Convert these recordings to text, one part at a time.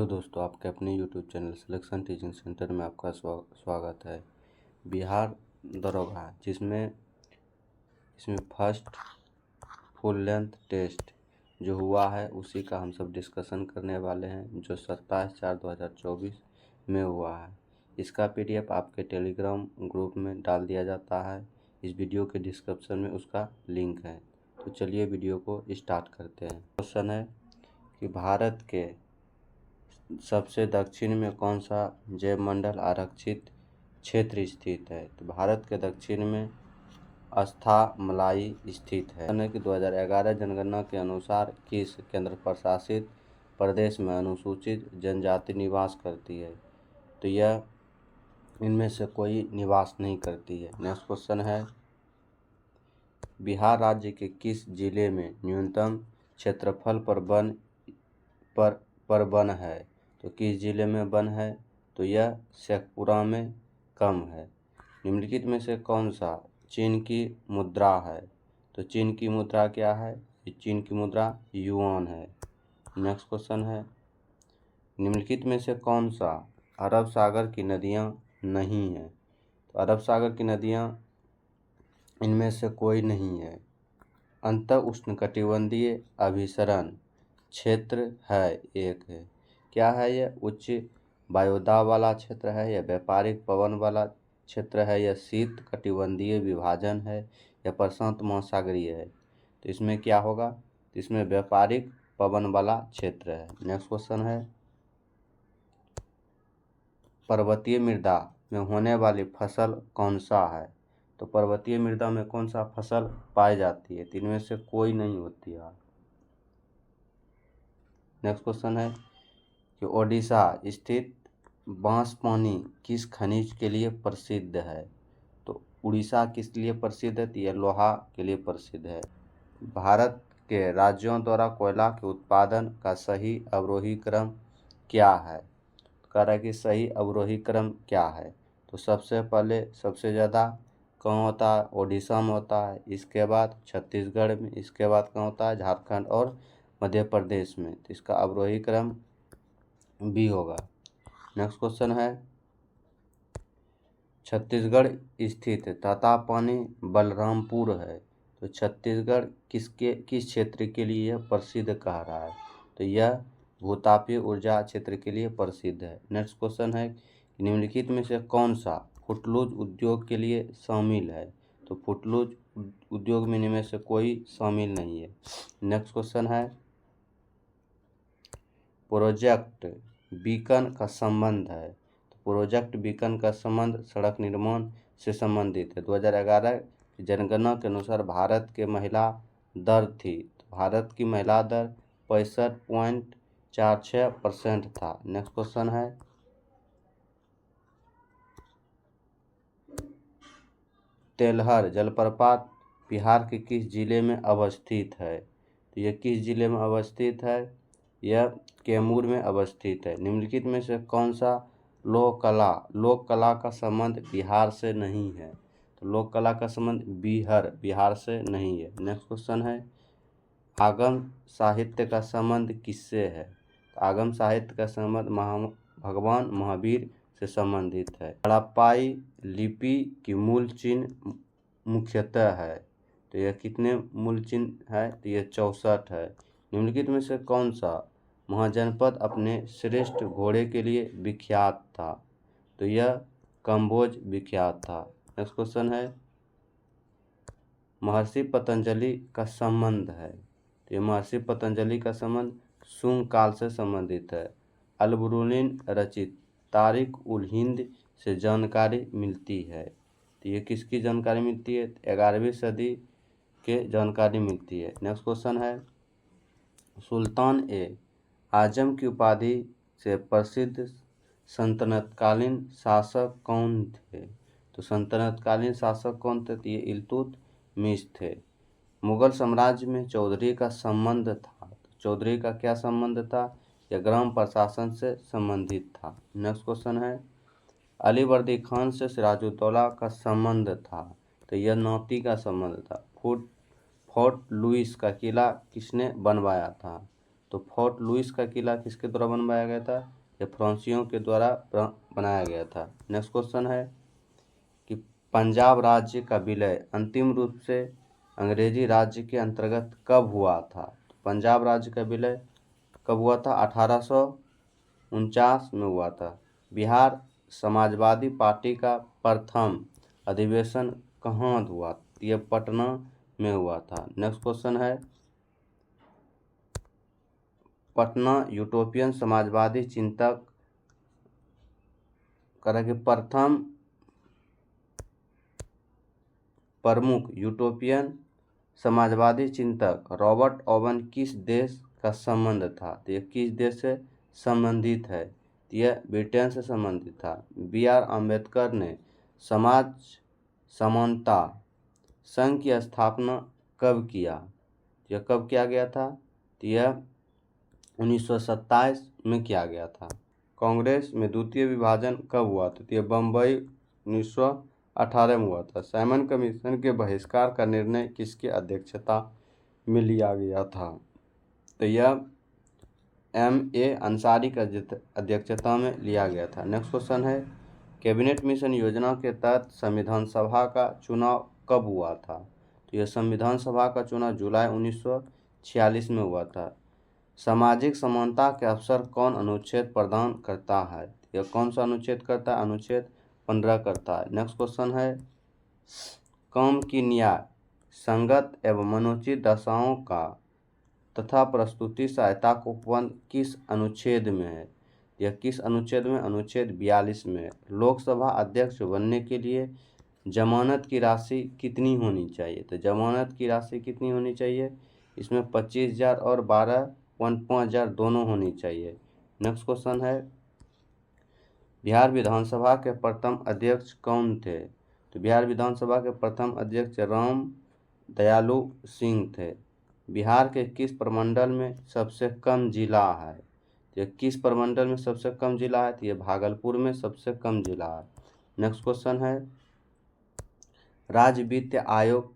Hello दोस्तों, आपके अपने YouTube channel selection teaching centre में आपका स्वागत है। बिहार दरोगा इसमें फर्स्ट फुल लेंथ टेस्ट जो हुआ है उसी का हम सब डिस्कशन करने वाले हैं, जो 27/4/2024 में हुआ है। इसका पीडीएफ आपके टेलीग्राम ग्रुप में डाल दिया जाता है। इस वीडियो के डिस्क्रिप्शन में उसका लिंक है। तो चलिए वीडियो को स्टार्ट करते हैं। क्वेश्चन है कि भारत के सबसे दक्षिण में कौन सा जैव मंडल आरक्षित क्षेत्र स्थित है? तो भारत के दक्षिण में अस्थामलाई स्थित है। कि 2011 जनगणना के अनुसार किस केंद्र प्रशासित प्रदेश में अनुसूचित जनजाति निवास करती है? तो यह इनमें से कोई निवास नहीं करती है। नेक्स्ट क्वेश्चन है, बिहार राज्य के किस जिले में न्यूनतम क्षेत्रफल पर वन है? तो किस जिले में वन है? तो यह शेखपुरा में कम है। निम्नलिखित में से कौन सा चीन की मुद्रा है? तो चीन की मुद्रा क्या है? चीन की मुद्रा युआन है। नेक्स्ट क्वेश्चन है, निम्नलिखित में से कौन सा अरब सागर की नदियां नहीं है? तो अरब सागर की नदियां इनमें से कोई नहीं है। अंत उष्णकटिबंधीय अभिसरण क्षेत्र है, एक है। क्या है यह? उच्च वायुदाब वाला क्षेत्र है, या व्यापारिक पवन वाला क्षेत्र है, या शीत कटिबंधीय विभाजन है, या प्रशांत महासागरीय है? तो इसमें क्या होगा? तो इसमें व्यापारिक पवन वाला क्षेत्र है। नेक्स्ट क्वेश्चन है, पर्वतीय मृदा में होने वाली फसल कौन सा है? तो पर्वतीय मृदा में कौन सा फसल पाई जाती है? तो इनमें से कोई नहीं होती है। नेक्स्ट क्वेश्चन है कि ओडिशा स्थित बांसपानी किस खनिज के लिए प्रसिद्ध है? तो उड़ीसा किस लिए प्रसिद्ध है? तो यह लोहा के लिए प्रसिद्ध है। भारत के राज्यों द्वारा कोयला के उत्पादन का सही अवरोही क्रम क्या है? कह रहा है कि सही अवरोही क्रम क्या है? तो सबसे पहले सबसे ज़्यादा कहाँ होता है? ओडिशा में होता है, इसके बाद छत्तीसगढ़ में, इसके बाद कहाँ होता है? झारखंड और मध्य प्रदेश में। तो इसका अवरोही क्रम बी होगा। नेक्स्ट क्वेश्चन है, छत्तीसगढ़ स्थित तातापानी बलरामपुर है, तो छत्तीसगढ़ किस क्षेत्र के लिए यह प्रसिद्ध कह रहा है? तो यह भूतापीय ऊर्जा क्षेत्र के लिए प्रसिद्ध है। नेक्स्ट क्वेश्चन है, निम्नलिखित में से कौन सा फुटलूज उद्योग के लिए शामिल है? तो फुटलूज उद्योग में इनमें से कोई शामिल नहीं है। नेक्स्ट क्वेश्चन है, प्रोजेक्ट बीकन का संबंध है। तो प्रोजेक्ट बीकन का संबंध सड़क निर्माण से संबंधित है। 2011 की जनगणना के अनुसार भारत के महिला दर थी, तो भारत की महिला दर 65.46% था। नेक्स्ट क्वेश्चन है, तेलहर जलप्रपात बिहार के किस जिले में अवस्थित है? तो यह किस जिले में अवस्थित है? यह कैमूर में अवस्थित है। निम्नलिखित में से कौन सा लोक कला का संबंध बिहार से नहीं है? तो लोक कला का संबंध बिहार से नहीं है। नेक्स्ट क्वेश्चन है, आगम साहित्य का संबंध किससे है? तो आगम साहित्य का संबंध भगवान महावीर से संबंधित है। हड़प्पाई लिपि की मूल चिन्ह मुख्यतः है, तो यह कितने मूल चिन्ह है? तो यह 64 है। निम्नलिखित में से कौन सा महाजनपद अपने श्रेष्ठ घोड़े के लिए विख्यात था? तो यह कंबोज विख्यात था। नेक्स्ट क्वेश्चन है, महर्षि पतंजलि का संबंध है, तो यह महर्षि पतंजलि का संबंध शुंग काल से संबंधित है। अलबरूनिन रचित तारिक उल हिंद से जानकारी मिलती है, तो ये किसकी जानकारी मिलती है? 11वीं सदी के जानकारी मिलती है। नेक्स्ट क्वेश्चन है, सुल्तान ए आजम की उपाधि से प्रसिद्ध सल्तनतकालीन शासक कौन थे? तो सल्तनतकालीन शासक कौन थे? तो ये इल्तुतमिश थे। मुगल साम्राज्य में चौधरी का संबंध था, तो चौधरी का क्या संबंध था? यह ग्राम प्रशासन से संबंधित था। नेक्स्ट क्वेश्चन है, अलीवर्दी खान से सिराजुद्दौला का संबंध था, तो यह नाती का संबंध था। फोर्ट लुइस का किला किसने बनवाया था? तो फोर्ट लुइस का किला किसके द्वारा बनवाया गया था? ये फ्रांसीसियों के द्वारा बनाया गया था। नेक्स्ट क्वेश्चन है कि पंजाब राज्य का विलय अंतिम रूप से अंग्रेजी राज्य के अंतर्गत कब हुआ था? तो पंजाब राज्य का विलय कब हुआ था? 1849 में हुआ था। बिहार समाजवादी पार्टी का प्रथम अधिवेशन कहाँ हुआ? यह पटना में हुआ था। नेक्स्ट क्वेश्चन है पटना यूटोपियन समाजवादी चिंतक के प्रथम प्रमुख यूटोपियन समाजवादी चिंतक रॉबर्ट ओवन किस देश का संबंध था? तो यह किस देश से संबंधित है? तो यह ब्रिटेन से संबंधित था। B.R. अम्बेडकर ने समाज समानता संघ की स्थापना कब किया? यह कब किया गया था? तो यह 1927 में किया गया था। कांग्रेस में द्वितीय विभाजन कब हुआ था? तो यह बम्बई 1918 में हुआ था। साइमन कमीशन के बहिष्कार का निर्णय किसकी अध्यक्षता में लिया गया था? तो यह M.A. अंसारी का अध्यक्षता में लिया गया था। नेक्स्ट क्वेश्चन है कैबिनेट मिशन योजना के तहत संविधान सभा का चुनाव कब हुआ था? तो यह संविधान सभा का चुनाव जुलाई 1946 में हुआ था। सामाजिक समानता के अवसर कौन अनुच्छेद प्रदान करता है? यह कौन सा अनुच्छेद करता है? अनुच्छेद 15 करता है। नेक्स्ट क्वेश्चन है काम की न्याय संगत एवं मनोचित दशाओं का तथा प्रस्तुति सहायता को उपबंध किस अनुच्छेद में है? यह किस अनुच्छेद में? अनुच्छेद 42 में। लोकसभा अध्यक्ष बनने के लिए जमानत की राशि कितनी होनी चाहिए? तो जमानत की राशि कितनी होनी चाहिए? इसमें 25,000 और 12,500 दोनों होनी चाहिए। नेक्स्ट क्वेश्चन है बिहार विधानसभा के प्रथम अध्यक्ष कौन थे? तो बिहार विधानसभा के प्रथम अध्यक्ष राम दयालु सिंह थे। बिहार के किस प्रमंडल में सबसे कम जिला है? तो किस प्रमंडल में सबसे कम जिला है? तो ये भागलपुर में सबसे कम जिला है। नेक्स्ट क्वेश्चन है राज्य वित्त आयोग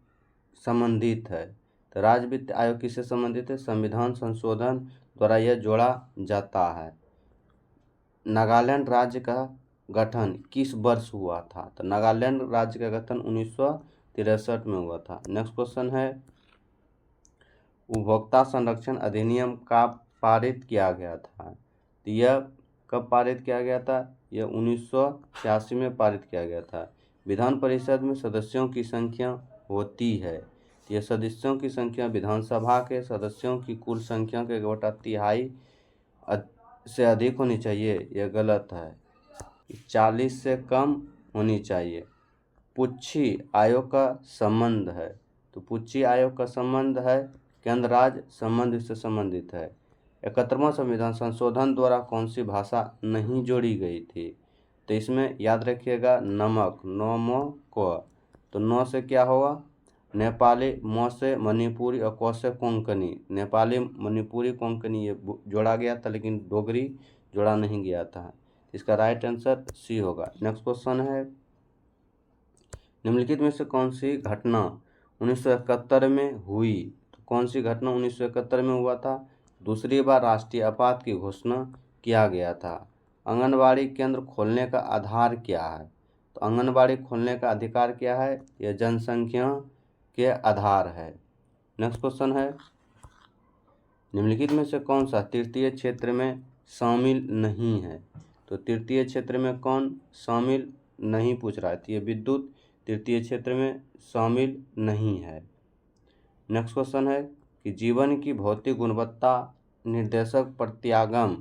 संबंधित है। तो राज्य वित्त आयोग किससे संबंधित है? संविधान संशोधन द्वारा यह जोड़ा जाता है। नागालैंड राज्य का गठन किस वर्ष हुआ था? तो नागालैंड राज्य का गठन 1963 में हुआ था। नेक्स्ट क्वेश्चन है उपभोक्ता संरक्षण अधिनियम का पारित किया गया था। तो यह कब पारित किया गया था? यह 1986 में पारित किया गया था। विधान परिषद में सदस्यों की संख्या होती है। यह सदस्यों की संख्या विधानसभा के सदस्यों की कुल संख्या के 1/3 से अधिक होनी चाहिए। यह गलत है। 40 से कम होनी चाहिए। पुच्छी आयोग का संबंध है। तो पुच्छी आयोग का संबंध है केंद्र राज्य संबंध से संबंधित है। 71वां संविधान संशोधन द्वारा कौन सी भाषा नहीं जोड़ी गई थी? तो इसमें याद रखिएगा नमक नौ मो को। तो नौ से क्या होगा? नेपाली, मो से मणिपुरी और को से कोंकणी। नेपाली मणिपुरी कोंकणी ये जोड़ा गया था लेकिन डोगरी जोड़ा नहीं गया था। इसका राइट आंसर सी होगा। नेक्स्ट क्वेश्चन है निम्नलिखित में से कौन सी घटना 1971 में हुई? तो कौन सी घटना 1971 में हुआ था? दूसरी बार राष्ट्रीय आपात की घोषणा किया गया था। आंगनबाड़ी केंद्र खोलने का आधार क्या है? तो आंगनबाड़ी खोलने का अधिकार क्या है? यह जनसंख्या के आधार है। नेक्स्ट क्वेश्चन है निम्नलिखित में से कौन सा तृतीय क्षेत्र में शामिल नहीं है? तो तृतीय क्षेत्र में कौन शामिल नहीं पूछ रहा है? तो ये विद्युत तृतीय क्षेत्र में शामिल नहीं है। नेक्स्ट क्वेश्चन है कि जीवन की भौतिक गुणवत्ता निर्देशक प्रत्यागम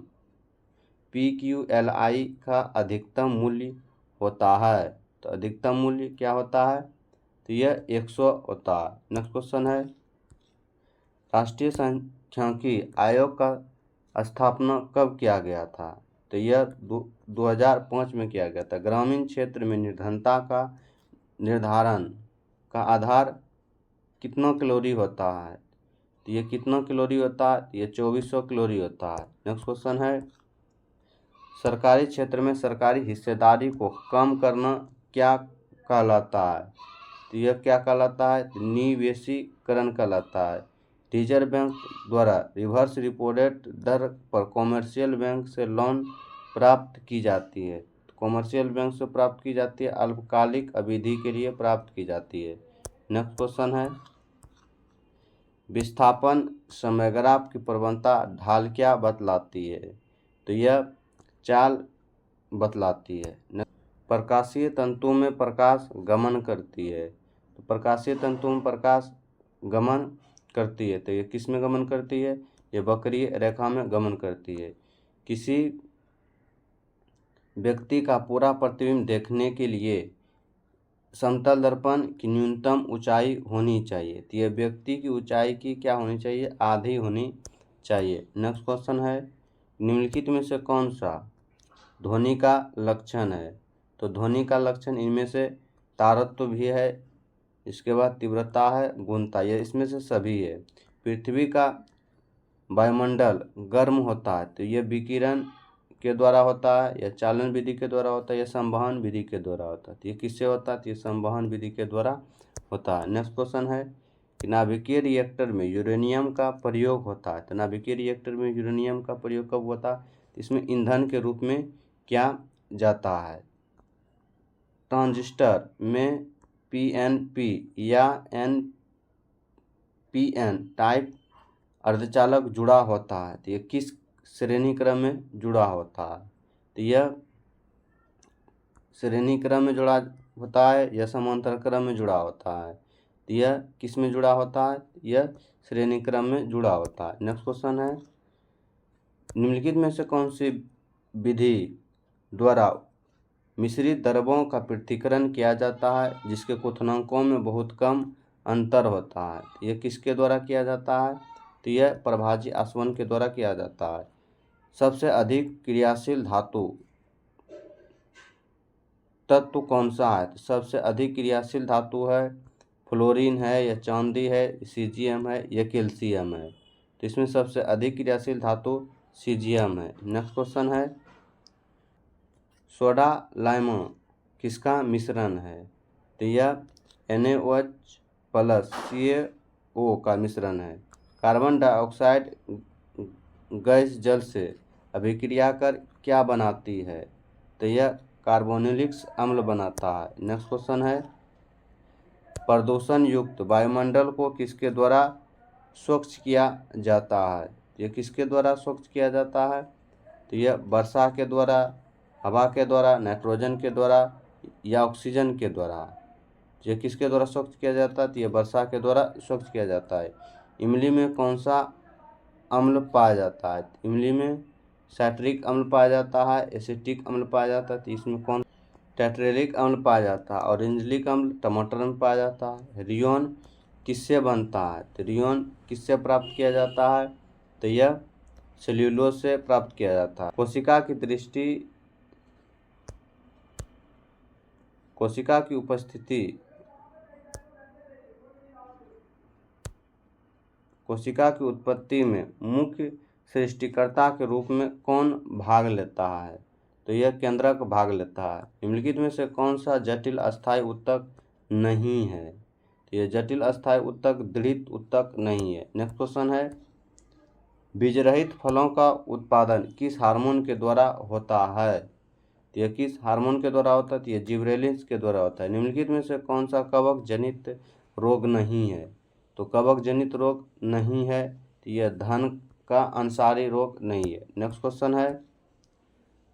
PQLI का अधिकतम मूल्य होता है। तो अधिकतम मूल्य क्या होता है? तो यह 100 होता है। नेक्स्ट क्वेश्चन है राष्ट्रीय सांख्यिकी आयोग का स्थापना कब किया गया था? तो यह 2005 में किया गया था। ग्रामीण क्षेत्र में निर्धनता का निर्धारण का आधार कितना कैलोरी होता है? तो ये कितना कैलोरी होता है? ये 2400 कैलोरी होता है। नेक्स्ट क्वेश्चन है सरकारी क्षेत्र में सरकारी हिस्सेदारी को कम करना क्या कहलाता है? तो यह क्या कहलाता है? निवेशीकरण कहलाता है। रिजर्व बैंक द्वारा रिवर्स रिपो रेट दर पर कॉमर्शियल बैंक से लोन प्राप्त की जाती है। कॉमर्शियल बैंक से प्राप्त की जाती है, अल्पकालिक अवधि के लिए प्राप्त की जाती है। नेक्स्ट क्वेश्चन है, विस्थापन समयग्राफ की प्रवणता ढाल क्या बतलाती है? तो यह चाल बतलाती है। प्रकाशीय तंतु में प्रकाश गमन करती है, तो प्रकाशीय तंतु में प्रकाश गमन करती है, तो ये किस में गमन करती है? ये वक्रीय रेखा में गमन करती है। किसी व्यक्ति का पूरा प्रतिबिंब देखने के लिए समतल दर्पण की न्यूनतम ऊंचाई होनी चाहिए, तो यह व्यक्ति की ऊंचाई की क्या होनी चाहिए? आधी होनी चाहिए। नेक्स्ट क्वेश्चन है, निम्नलिखित में से कौन सा ध्वनि का लक्षण है? तो ध्वनि का लक्षण इनमें से तारत्व भी है, इसके बाद तीव्रता है, गुणता, यह इसमें से सभी है। पृथ्वी का वायुमंडल गर्म होता है, तो यह विकिरण के द्वारा होता है, या चालन विधि के द्वारा होता है, या संवहन विधि के द्वारा होता है। तो ये किससे होता है? तो ये संवहन विधि के द्वारा होता है। नेक्स्ट क्वेश्चन है कि नाभिकीय रिएक्टर में यूरेनियम का प्रयोग होता है, तो नाभिकीय रिएक्टर में यूरेनियम का प्रयोग कब होता है? इसमें ईंधन के रूप में क्या जाता है? ट्रांजिस्टर में पीएनपी या एनपीएन टाइप अर्धचालक जुड़ा होता है, तो यह किस श्रेणी क्रम में जुड़ा होता है? तो यह श्रेणी क्रम में जुड़ा होता है या समांतर क्रम में जुड़ा होता है? तो यह किस में जुड़ा होता है? यह श्रेणी क्रम में जुड़ा होता है। नेक्स्ट क्वेश्चन है, निम्नलिखित में से कौन सी विधि द्वारा मिश्रित द्रव्यों का पृथक्करण किया जाता है जिसके क्वथनांकों में बहुत कम अंतर होता है? तो यह किसके द्वारा किया जाता है? तो यह प्रभाजी आसवन के द्वारा किया जाता है। सबसे अधिक क्रियाशील धातु तत्व कौन सा है? तो सबसे अधिक क्रियाशील धातु है फ्लोरीन है, या चांदी है, सीजियम है, या कैल्शियम है? तो इसमें सबसे अधिक क्रियाशील धातु सीजियम है। नेक्स्ट क्वेश्चन है, सोडा लाइम किसका मिश्रण है? तो यह NaOH प्लस CaO का मिश्रण है। कार्बन डाइऑक्साइड गैस जल से अभिक्रिया कर क्या बनाती है? तो यह कार्बोनिलिक अम्ल बनाता है। नेक्स्ट क्वेश्चन है, प्रदूषण युक्त वायुमंडल को किसके द्वारा स्वच्छ किया जाता है? यह किसके द्वारा स्वच्छ किया जाता है? तो यह वर्षा के द्वारा, हवा के द्वारा, नाइट्रोजन के द्वारा, या ऑक्सीजन के द्वारा? यह किसके द्वारा स्वच्छ किया जाता है? तो यह वर्षा के द्वारा स्वच्छ किया जाता है। इमली में कौन सा अम्ल पाया जाता है? इमली में साइट्रिक अम्ल पाया जाता है, एसिटिक अम्ल पाया जाता है, तो इसमें कौन? टेट्रेलिक अम्ल पाया जाता है। ऑरेंजलिक अम्ल टमाटर में पाया जाता है। रियोन किससे बनता है? तो रियोन किससे प्राप्त किया जाता है? तो यह सेल्यूलोज से प्राप्त किया जाता है। कोशिका की उत्पत्ति में मुख्य सृष्टिकर्ता के रूप में कौन भाग लेता है? तो यह केंद्रक भाग लेता है। निम्नलिखित में से कौन सा जटिल अस्थायी ऊतक नहीं है? तो यह जटिल अस्थायी ऊतक दृढ़ ऊतक नहीं है। नेक्स्ट क्वेश्चन है, बीजरहित फलों का उत्पादन किस हार्मोन के द्वारा होता है? तो यह किस हार्मोन के द्वारा होता है? तो यह जिबरेलिंस के द्वारा होता है। निम्नलिखित में से कौन सा कवक जनित रोग नहीं है? तो कवक जनित रोग नहीं है, तो यह धन का अंसारी रोग नहीं है। नेक्स्ट क्वेश्चन है,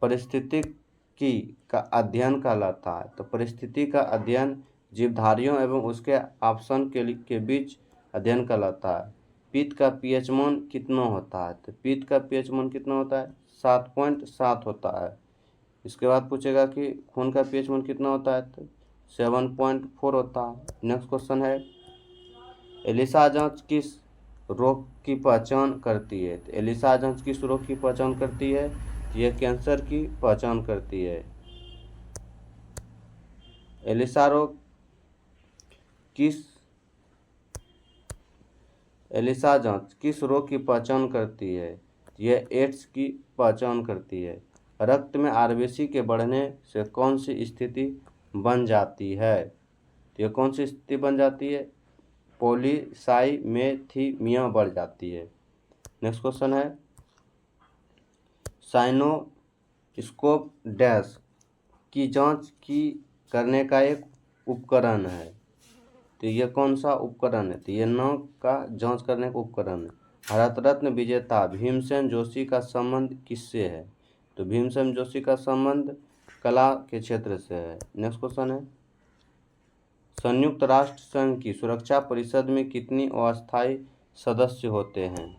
पारिस्थितिकी का अध्ययन कहलाता है? तो परिस्थिति का अध्ययन जीवधारियों एवं उसके आवासन के बीच अध्ययन कहलाता है। पित्त का pH मान कितना होता है? तो पित्त का pH मान कितना होता है? 7.7 होता है। इसके बाद पूछेगा कि खून का pH मान कितना होता है? तो 7.4 होता है। नेक्स्ट क्वेश्चन है, एलिसा जांच किस रोग की पहचान करती है? तो एलिसा जांच किस रोग की पहचान करती है? यह कैंसर की पहचान करती है। एलिसा जांच किस रोग की पहचान करती है? यह एड्स की पहचान करती है। रक्त में RBC के बढ़ने से कौन सी स्थिति बन जाती है? तो यह कौन सी स्थिति बन जाती है? पॉलीसाइमेथीमिया बढ़ जाती है। नेक्स्ट क्वेश्चन है साइनोस्कोप डैश की जांच की करने का एक उपकरण है। तो ये कौन सा उपकरण है? तो ये नाक का जांच करने का उपकरण है। भारत रत्न विजेता भीमसेन जोशी का संबंध किससे है? तो भीमसेन जोशी का संबंध कला के क्षेत्र से है। नेक्स्ट क्वेश्चन है संयुक्त राष्ट्र संघ की सुरक्षा परिषद में कितनी अस्थायी सदस्य होते हैं?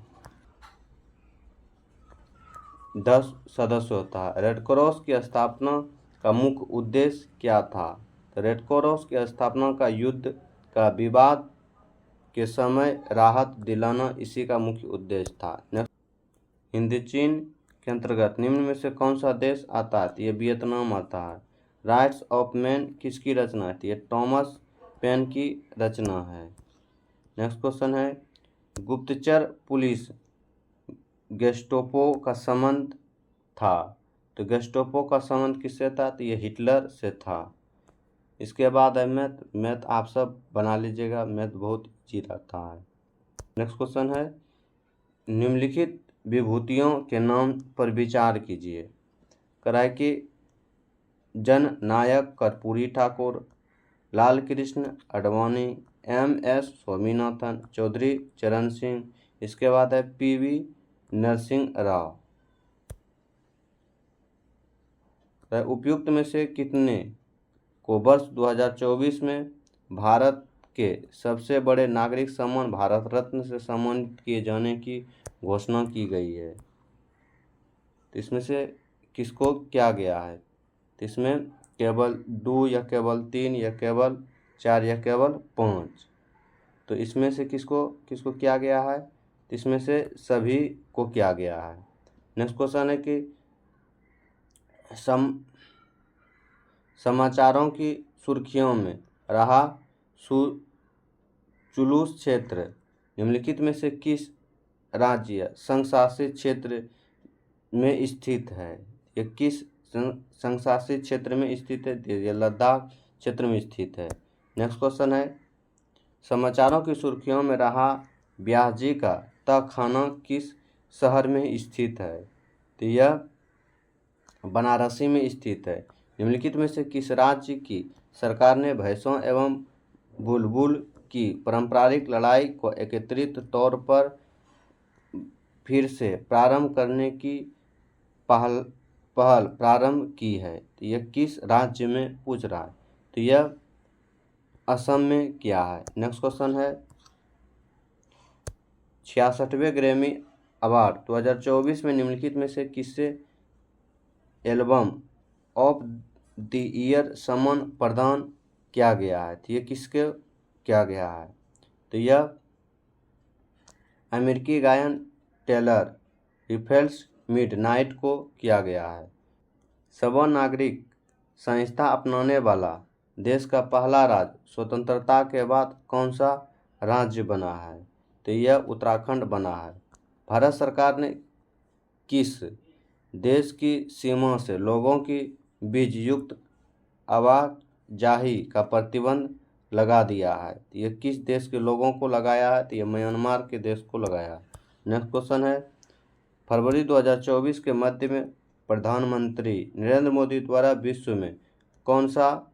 10 सदस्य होता है। रेड क्रॉस की स्थापना का मुख्य उद्देश्य क्या था? तो रेड क्रॉस की स्थापना का युद्ध का विवाद के समय राहत दिलाना इसी का मुख्य उद्देश्य था। हिंदी चीन के अंतर्गत निम्न में से कौन सा देश आता है? तो ये वियतनाम आता है। राइट्स ऑफ मैन किसकी रचना है? तो ये टॉमस पेन की रचना है। नेक्स्ट क्वेश्चन है गुप्तचर पुलिस गेस्टापो का संबंध था। तो गेस्टापो का संबंध किससे था? तो ये हिटलर से था। इसके बाद है मैथ आप सब बना लीजिएगा, मैथ बहुत ईजी रहता है। नेक्स्ट क्वेश्चन है निम्नलिखित विभूतियों के नाम पर विचार कीजिए। कराए कि जननायक कर्पूरी ठाकुर, लाल कृष्ण आडवाणी, MS स्वामीनाथन, चौधरी चरण सिंह। इसके बाद है PV नरसिंह राव। उपयुक्त में से कितने को वर्ष 2024 में भारत के सबसे बड़े नागरिक सम्मान भारत रत्न से सम्मानित किए जाने की घोषणा की गई है? तो इसमें से किसको किया गया है? तो इसमें केवल 2 या केवल 3 या केवल 4 या केवल 5? तो इसमें से किसको किसको किया गया है? तो इसमें से सभी को किया गया है। नेक्स्ट क्वेश्चन है कि समाचारों की सुर्खियों में रहा चुलूस क्षेत्र निम्नलिखित में से किस राज्य संघ शासित क्षेत्र में स्थित है? ये किस संघ शासित क्षेत्र में स्थित है? ये लद्दाख क्षेत्र में स्थित है। नेक्स्ट क्वेश्चन है समाचारों की सुर्खियों में रहा ब्यास जी का तहखाना किस शहर में स्थित है? तो यह बनारसी में स्थित है। निम्नलिखित में से किस राज्य की सरकार ने भैंसों एवं बुलबुल की पारंपरिक लड़ाई को एकत्रित तौर पर फिर से प्रारंभ करने की पहल प्रारंभ की है? तो यह किस राज्य में पूछ रहा है? तो यह असम में किया है। नेक्स्ट क्वेश्चन है 66वें ग्रैमी अवार्ड 2024 में निम्नलिखित में से किससे एल्बम ऑफ द ईयर सम्मान प्रदान किया गया है? तो ये किसके किया गया है? तो यह अमेरिकी गायन टेलर रिफेल्स मिडनाइट को किया गया है। सब नागरिक संहिता अपनाने वाला देश का पहला राज्य स्वतंत्रता के बाद कौन सा राज्य बना है? तो यह उत्तराखंड बना है। भारत सरकार ने किस देश की सीमा से लोगों की बीच युक्त आवाजाही का प्रतिबंध लगा दिया है? तो यह किस देश के लोगों को लगाया है? तो यह म्यांमार के देश को लगाया है। नेक्स्ट क्वेश्चन है फरवरी 2024 के मध्य में प्रधानमंत्री नरेंद्र मोदी द्वारा विश्व में कौन सा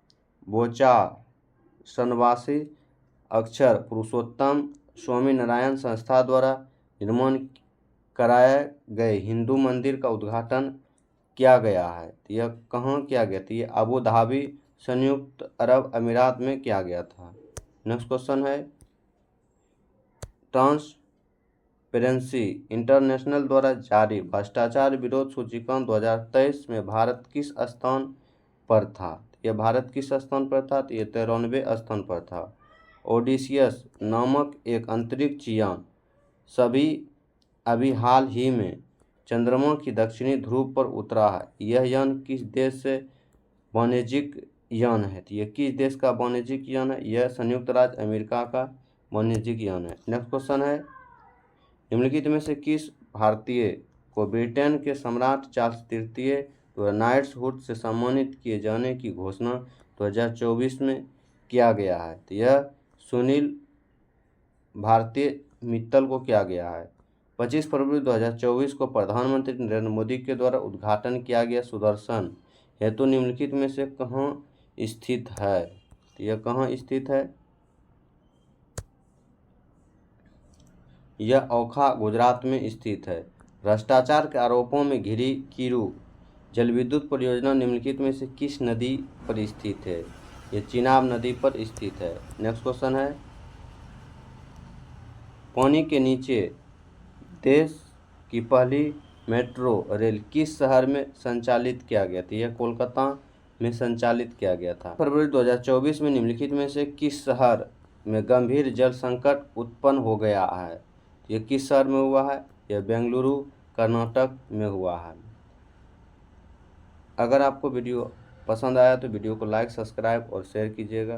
बोचा सनवासी अक्षर पुरुषोत्तम स्वामी नारायण संस्था द्वारा निर्माण कराए गए हिंदू मंदिर का उद्घाटन किया गया है? तो यह कहाँ किया गया था? ये अबू धाबी संयुक्त अरब अमीरात में किया गया था। नेक्स्ट क्वेश्चन है ट्रांसपेरेंसी इंटरनेशनल द्वारा जारी भ्रष्टाचार विरोध सूचकांक 2023 में भारत किस स्थान पर था? यह भारत किस स्थान पर था? तो यह 93वें स्थान पर था। ओडिसियस नामक एक अंतरिक्ष यान अभी हाल ही में चंद्रमा की दक्षिणी ध्रुव पर उतरा है। यह यान किस देश से वाणिज्यिक यान है? तो यह किस देश का वाणिज्यिक यान है? यह संयुक्त राज्य अमेरिका का वाणिज्यिक यान है। नेक्स्ट क्वेश्चन है निम्नलिखित में से किस भारतीय को ब्रिटेन के सम्राट चार्ल्स तृतीय द्वारा नाइट्सहुड से सम्मानित किए जाने की घोषणा 2024 में किया गया है? तो यह सुनील भारतीय मित्तल को किया गया है? 25 फरवरी 2024 को प्रधानमंत्री नरेंद्र मोदी के द्वारा उद्घाटन किया गया सुदर्शन हेतु निम्नलिखित में से कहाँ स्थित है? तो यह कहाँ स्थित है? यह ओखा गुजरात में स्थित है। भ्रष्टाचार के आरोपों में घिरी कीरू जलविद्युत परियोजना निम्नलिखित में से किस नदी पर स्थित है? यह चिनाब नदी पर स्थित है। नेक्स्ट क्वेश्चन है, पानी के नीचे देश की पहली मेट्रो रेल किस शहर में संचालित किया गया था? यह कोलकाता में संचालित किया गया था। फरवरी 2024 में निम्नलिखित में से किस शहर में गंभीर जल संकट उत्पन्न हो गया है? यह किस शहर में हुआ है? यह बेंगलुरु कर्नाटक में हुआ है। अगर आपको वीडियो पसंद आया तो वीडियो को लाइक, सब्सक्राइब और शेयर कीजिएगा।